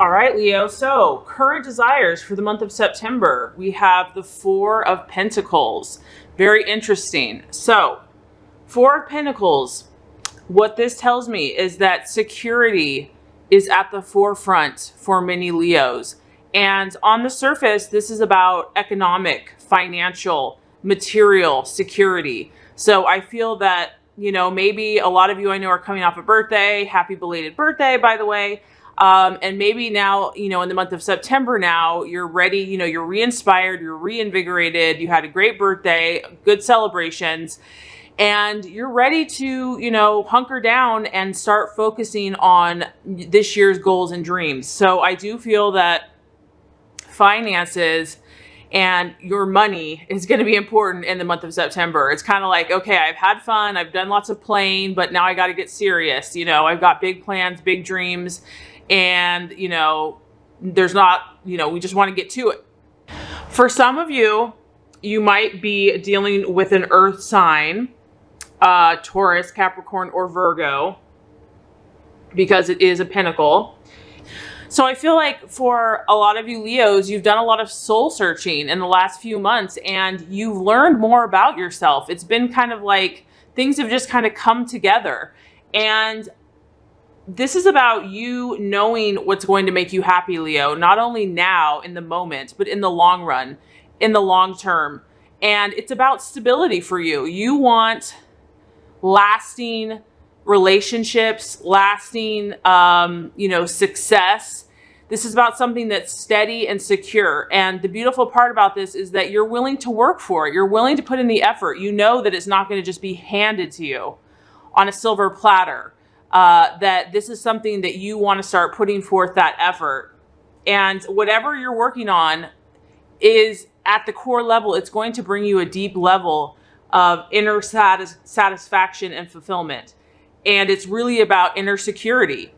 All right, Leo. So current desires for the month of September. We have the Four of Pentacles. Very interesting. So Four of Pentacles, what this tells me is that security is at the forefront for many Leos. And on the surface, this is about economic, financial, material security. So I feel that, maybe a lot of you I know are coming off a birthday. Happy belated birthday, by the way. And maybe now, in the month of September now, you're ready, you're re-inspired, you're reinvigorated, you had a great birthday, good celebrations, and you're ready to, hunker down and start focusing on this year's goals and dreams. So I do feel that finances and your money is going to be important in the month of September. It's kind of like, okay, I've had fun, I've done lots of playing, but now I got to get serious. I've got big plans, big dreams, and, there's not, we just want to get to it. For some of you, you might be dealing with an earth sign, Taurus, Capricorn, or Virgo, because it is a pentacle. So I feel like for a lot of you Leos, you've done a lot of soul searching in the last few months and you've learned more about yourself. It's been kind of like things have just kind of come together. And this is about you knowing what's going to make you happy, Leo, not only now in the moment, but in the long run, in the long term. And it's about stability for you. You want lasting relationships, lasting, success. This is about something that's steady and secure. And the beautiful part about this is that you're willing to work for it. You're willing to put in the effort. You know that it's not going to just be handed to you on a silver platter, that this is something that you want to start putting forth that effort. And whatever you're working on is at the core level, it's going to bring you a deep level of inner satisfaction and fulfillment. And it's really about inner security.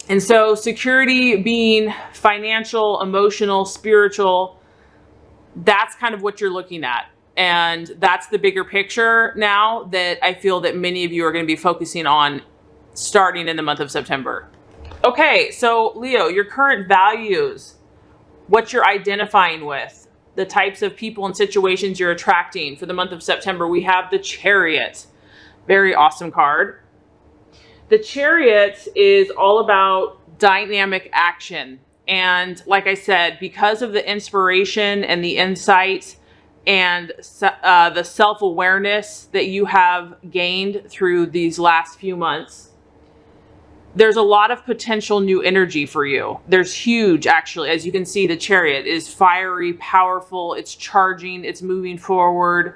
And so security being financial, emotional, spiritual, that's kind of what you're looking at. And that's the bigger picture now that I feel that many of you are going to be focusing on starting in the month of September. Okay, so Leo, your current values, what you're identifying with, the types of people and situations you're attracting for the month of September. We have the Chariot. Very awesome card. The Chariot is all about dynamic action. And like I said, because of the inspiration and the insight and the self-awareness that you have gained through these last few months, there's a lot of potential new energy for you. There's huge, actually. As you can see, the Chariot is fiery, powerful. It's charging. It's moving forward.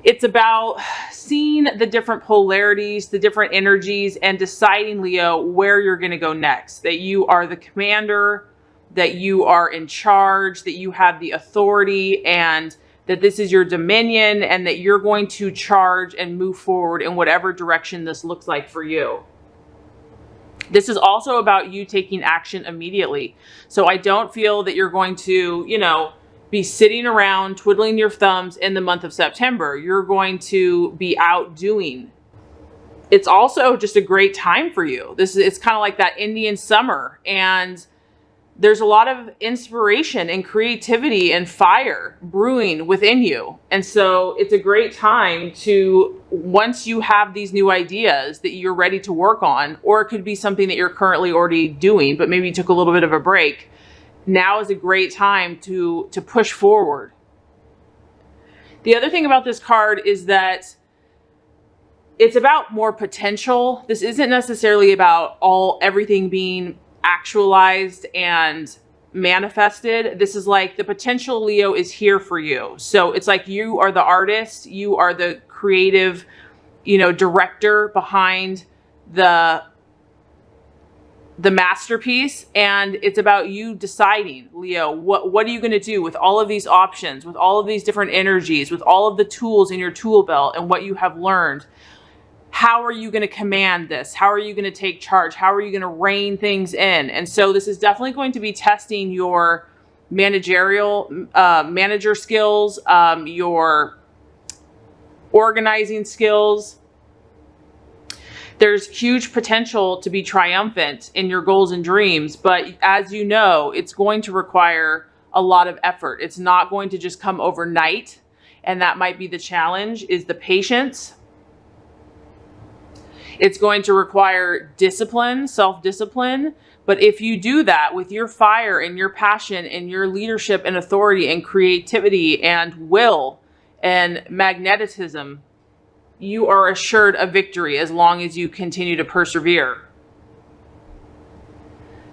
It's about seeing the different polarities, the different energies, and deciding, Leo, where you're going to go next. That you are the commander, that you are in charge, that you have the authority, and that this is your dominion, and that you're going to charge and move forward in whatever direction this looks like for you. This is also about you taking action immediately. So I don't feel that you're going to, be sitting around twiddling your thumbs in the month of September. You're going to be out doing. It's also just a great time for you. It's kind of like that Indian summer, and there's a lot of inspiration and creativity and fire brewing within you. And so it's a great time to, once you have these new ideas that you're ready to work on, or it could be something that you're currently already doing, but maybe you took a little bit of a break. Now is a great time to push forward. The other thing about this card is that it's about more potential. This isn't necessarily about everything being actualized and manifested. This is like the potential, Leo, is here for you. So it's like you are the artist, you are the creative, director behind the masterpiece, and it's about you deciding, Leo, what are you going to do with all of these options, with all of these different energies, with all of the tools in your tool belt and what you have learned. How are you going to command this? How are you going to take charge? How are you going to rein things in? And so this is definitely going to be testing your manager skills, your organizing skills. There's huge potential to be triumphant in your goals and dreams, but as you know, it's going to require a lot of effort. It's not going to just come overnight, and that might be the challenge, is the patience. It's going to require discipline, self-discipline. But if you do that with your fire and your passion and your leadership and authority and creativity and will and magnetism, you are assured a victory as long as you continue to persevere.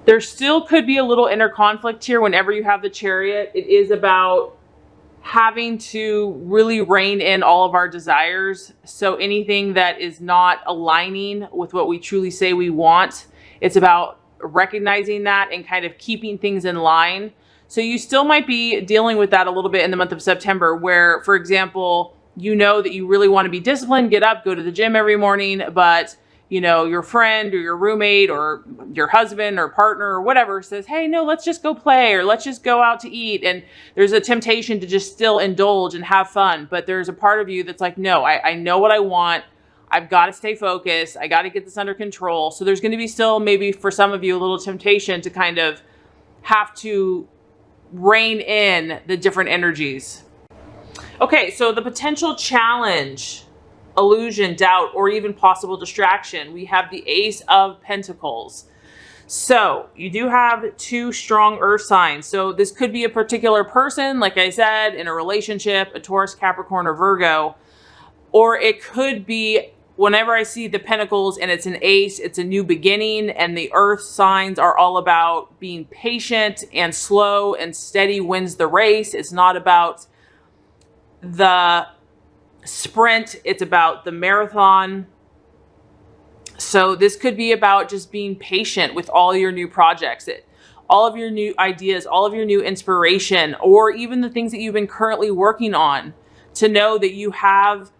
There still could be a little inner conflict here whenever you have the Chariot. It is about having to really rein in all of our desires. So anything that is not aligning with what we truly say we want, it's about recognizing that and kind of keeping things in line. So you still might be dealing with that a little bit in the month of September, where, for example, you know that you really want to be disciplined, get up, go to the gym every morning, but you know, your friend or your roommate or your husband or partner or whatever says, hey, no, let's just go play, or let's just go out to eat. And there's a temptation to just still indulge and have fun. But there's a part of you that's like, no, I know what I want. I've got to stay focused. I got to get this under control. So there's going to be still maybe for some of you a little temptation to kind of have to rein in the different energies. Okay, so the potential challenge, illusion, doubt, or even possible distraction. We have the Ace of Pentacles. So you do have two strong earth signs. So this could be a particular person, like I said, in a relationship, a Taurus, Capricorn, or Virgo. Or it could be, whenever I see the pentacles and it's an ace, it's a new beginning, and the earth signs are all about being patient and slow and steady wins the race. It's not about the sprint, it's about the marathon. So this could be about just being patient with all your new projects, all of your new ideas, all of your new inspiration, or even the things that you've been currently working on, to know that you have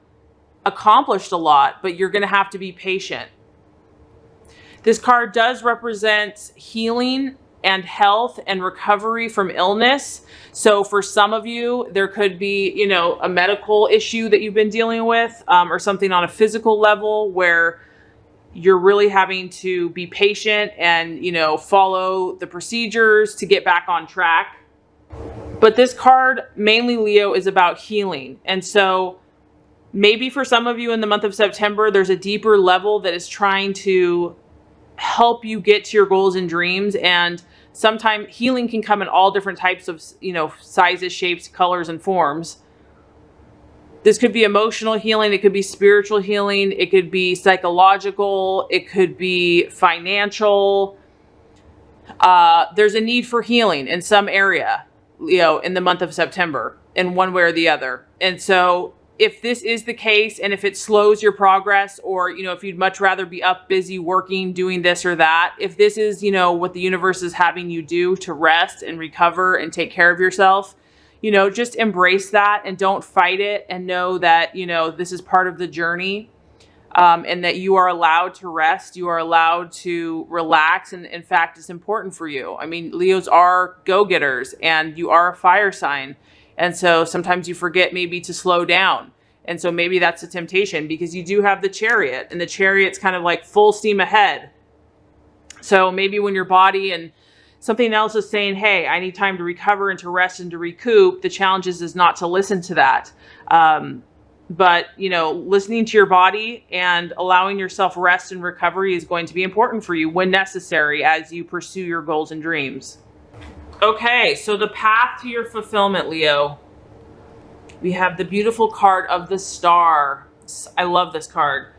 accomplished a lot, but you're going to have to be patient. This card does represent healing and health and recovery from illness. So for some of you, there could be, you know, a medical issue that you've been dealing with, or something on a physical level where you're really having to be patient and, you know, follow the procedures to get back on track. But this card, mainly Leo, is about healing. And so maybe for some of you in the month of September, there's a deeper level that is trying to help you get to your goals and dreams. And sometimes healing can come in all different types of, you know, sizes, shapes, colors, and forms. This could be emotional healing. It could be spiritual healing. It could be psychological. It could be financial. There's a need for healing in some area, you know, in the month of September, in one way or the other. And so if this is the case, and if it slows your progress, or, you know, if you'd much rather be up, busy, working, doing this or that, if this is, you know, what the universe is having you do to rest and recover and take care of yourself, you know, just embrace that and don't fight it, and know that, you know, this is part of the journey, and that you are allowed to rest. You are allowed to relax. And in fact, it's important for you. I mean, Leos are go-getters, and you are a fire sign. And so sometimes you forget maybe to slow down. And so maybe that's a temptation, because you do have the Chariot, and the Chariot's kind of like full steam ahead. So maybe when your body and something else is saying, hey, I need time to recover and to rest and to recoup, the challenge is not to listen to that. But, you know, listening to your body and allowing yourself rest and recovery is going to be important for you when necessary as you pursue your goals and dreams. Okay, so the path to your fulfillment, Leo. We have the beautiful card of the Star. I love this card.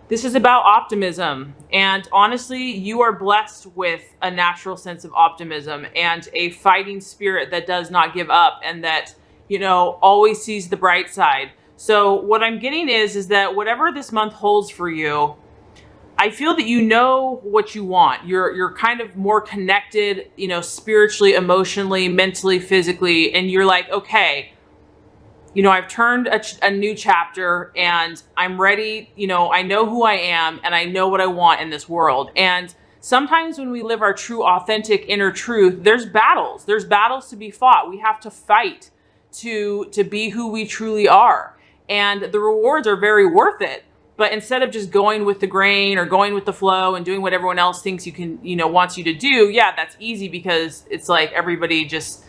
This is about optimism. And honestly, you are blessed with a natural sense of optimism and a fighting spirit that does not give up, and that, you know, always sees the bright side. So what I'm getting is that whatever this month holds for you, I feel that you know what you want. You're kind of more connected, you know, spiritually, emotionally, mentally, physically. And you're like, okay, you know, I've turned a new chapter, and I'm ready. You know, I know who I am, and I know what I want in this world. And sometimes when we live our true, authentic inner truth, there's battles. There's battles to be fought. We have to fight to be who we truly are. And the rewards are very worth it. But instead of just going with the grain or going with the flow and doing what everyone else thinks you can, wants you to do, yeah, that's easy because it's like everybody just,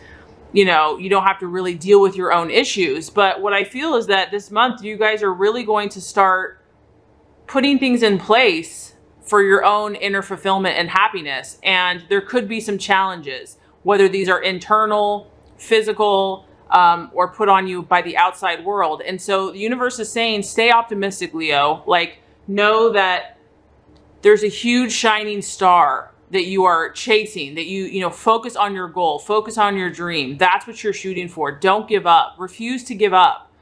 you don't have to really deal with your own issues. But what I feel is that this month, you guys are really going to start putting things in place for your own inner fulfillment and happiness. And there could be some challenges, whether these are internal, physical, or put on you by the outside world. And so the universe is saying, stay optimistic, Leo. Like, know that there's a huge shining star that you are chasing, that you focus on your goal, focus on your dream. That's what you're shooting for. Don't give up. Refuse to give up.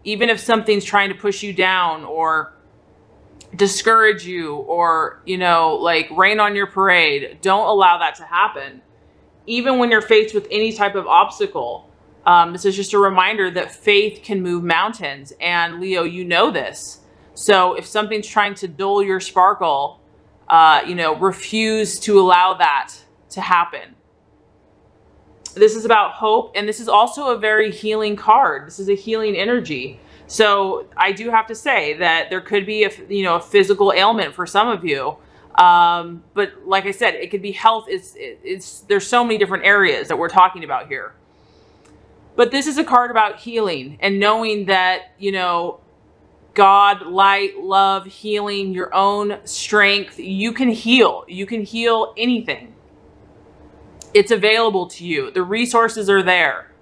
Even if something's trying to push you down or discourage you or, like rain on your parade, don't allow that to happen. Even when you're faced with any type of obstacle, this is just a reminder that faith can move mountains. And Leo, you know this. So if something's trying to dull your sparkle, refuse to allow that to happen. This is about hope. And this is also a very healing card. This is a healing energy. So I do have to say that there could be a physical ailment for some of you. But like I said, it could be health. There's so many different areas that we're talking about here. But this is a card about healing and knowing that, God, light, love, healing, your own strength. You can heal. You can heal anything. It's available to you. The resources are there.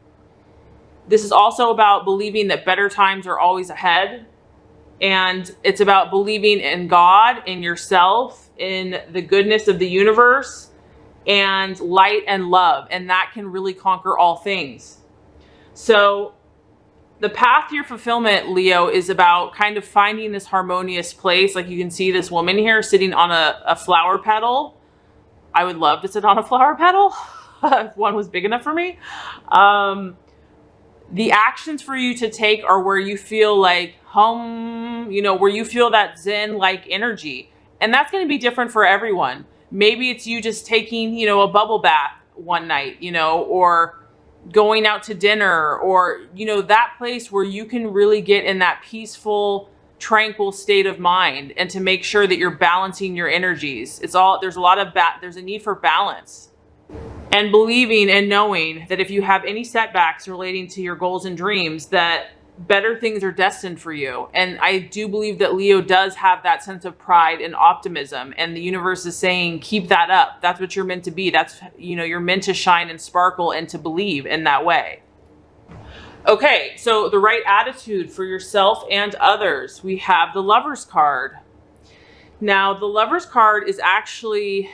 This is also about believing that better times are always ahead. And it's about believing in God, in yourself, in the goodness of the universe, and light and love. And that can really conquer all things. So the path to your fulfillment, Leo, is about kind of finding this harmonious place. Like you can see this woman here sitting on a flower petal. I would love to sit on a flower petal if one was big enough for me. The actions for you to take are where you feel like hum, where you feel that Zen-like energy. And that's going to be different for everyone. Maybe it's you just taking, a bubble bath one night, or going out to dinner, or, that place where you can really get in that peaceful, tranquil state of mind, and to make sure that you're balancing your energies. There's a need for balance. And believing and knowing that if you have any setbacks relating to your goals and dreams, that better things are destined for you. And I do believe that Leo does have that sense of pride and optimism. And the universe is saying, keep that up. That's what you're meant to be. That's, you're meant to shine and sparkle and to believe in that way. Okay, so the right attitude for yourself and others. We have the Lover's card. Now, the Lover's card is actually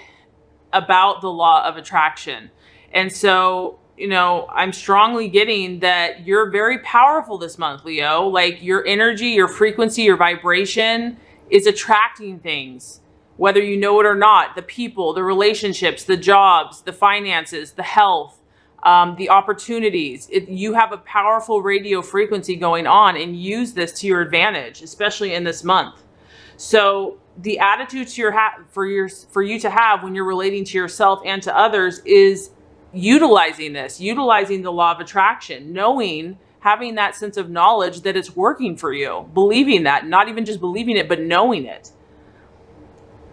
about the law of attraction. And so, I'm strongly getting that you're very powerful this month, Leo. Like your energy, your frequency, your vibration is attracting things, whether you know it or not. The people, the relationships, the jobs, the finances, the health, the opportunities. You have a powerful radio frequency going on, and use this to your advantage, especially in this month. So the attitude for you to have when you're relating to yourself and to others is utilizing the law of attraction, having that sense of knowledge that it's working for you, believing that, not even just believing it, but knowing it.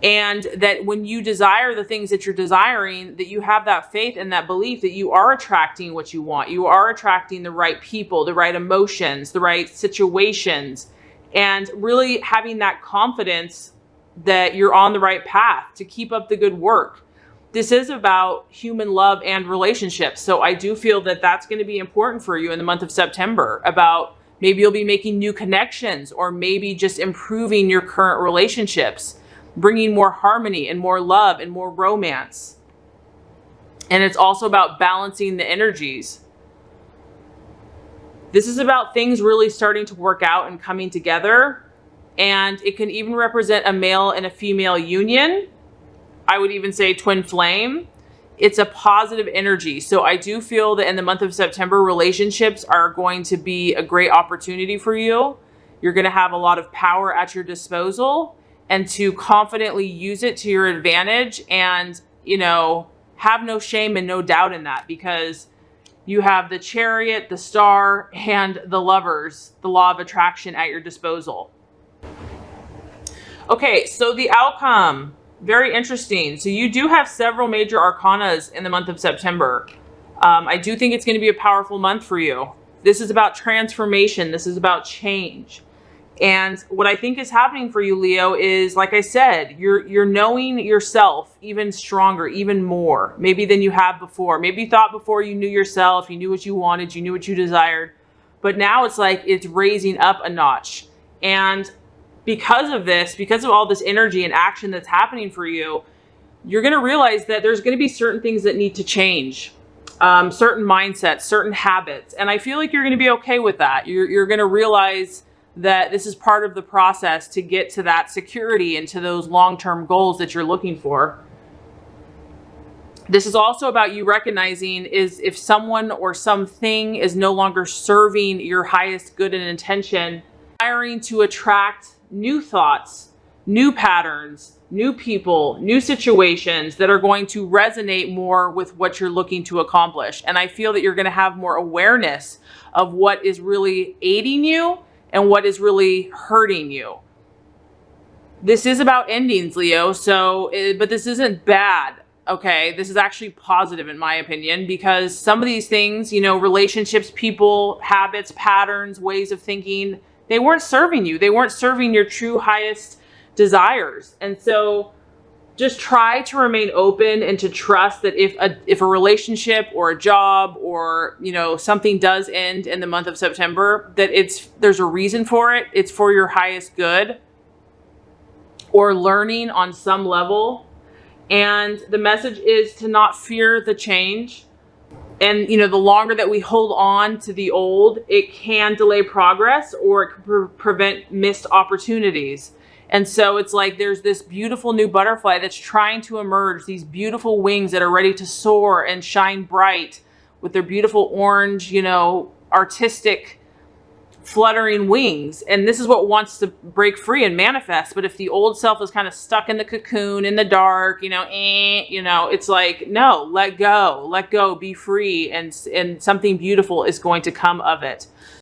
And that when you desire the things that you're desiring, that you have that faith and that belief that you are attracting what you want. You are attracting the right people, the right emotions, the right situations, and really having that confidence that you're on the right path to keep up the good work. This is about human love and relationships. So I do feel that that's going to be important for you in the month of September. About maybe you'll be making new connections, or maybe just improving your current relationships, bringing more harmony and more love and more romance. And it's also about balancing the energies. This is about things really starting to work out and coming together. And it can even represent a male and a female union. I would even say twin flame. It's a positive energy. So I do feel that in the month of September, relationships are going to be a great opportunity for you. You're going to have a lot of power at your disposal, and to confidently use it to your advantage, and, have no shame and no doubt in that, because you have the Chariot, the Star, and the Lovers, the law of attraction at your disposal. Okay, so the outcome, very interesting. So you do have several major arcanas in the month of September. I do think it's going to be a powerful month for you. This is about transformation. This is about change. And what I think is happening for you, Leo, is, like I said, you're knowing yourself even stronger, even more, maybe than you have before. Maybe you thought before you knew yourself, you knew what you wanted, you knew what you desired. But now it's like it's raising up a notch. And because of this, because of all this energy and action that's happening for you, you're going to realize that there's going to be certain things that need to change, certain mindsets, certain habits. And I feel like you're going to be okay with that. You're going to realize that this is part of the process to get to that security and to those long-term goals that you're looking for. This is also about you recognizing is if someone or something is no longer serving your highest good and intention, desiring to attract new thoughts, new patterns, new people, new situations that are going to resonate more with what you're looking to accomplish. And I feel that you're going to have more awareness of what is really aiding you and what is really hurting you. This is about endings, Leo. But this isn't bad. Okay, this is actually positive in my opinion, because some of these things, relationships, people, habits, patterns, ways of thinking, they weren't serving you. They weren't serving your true highest desires. And so just try to remain open and to trust that if a relationship or a job or, something does end in the month of September, that there's a reason for it. It's for your highest good or learning on some level. And the message is to not fear the change. And, the longer that we hold on to the old, it can delay progress or it can prevent missed opportunities. And so it's like there's this beautiful new butterfly that's trying to emerge, these beautiful wings that are ready to soar and shine bright with their beautiful orange, artistic fluttering wings. And this is what wants to break free and manifest. But if the old self is kind of stuck in the cocoon in the dark, it's like, no, let go, be free. And something beautiful is going to come of it.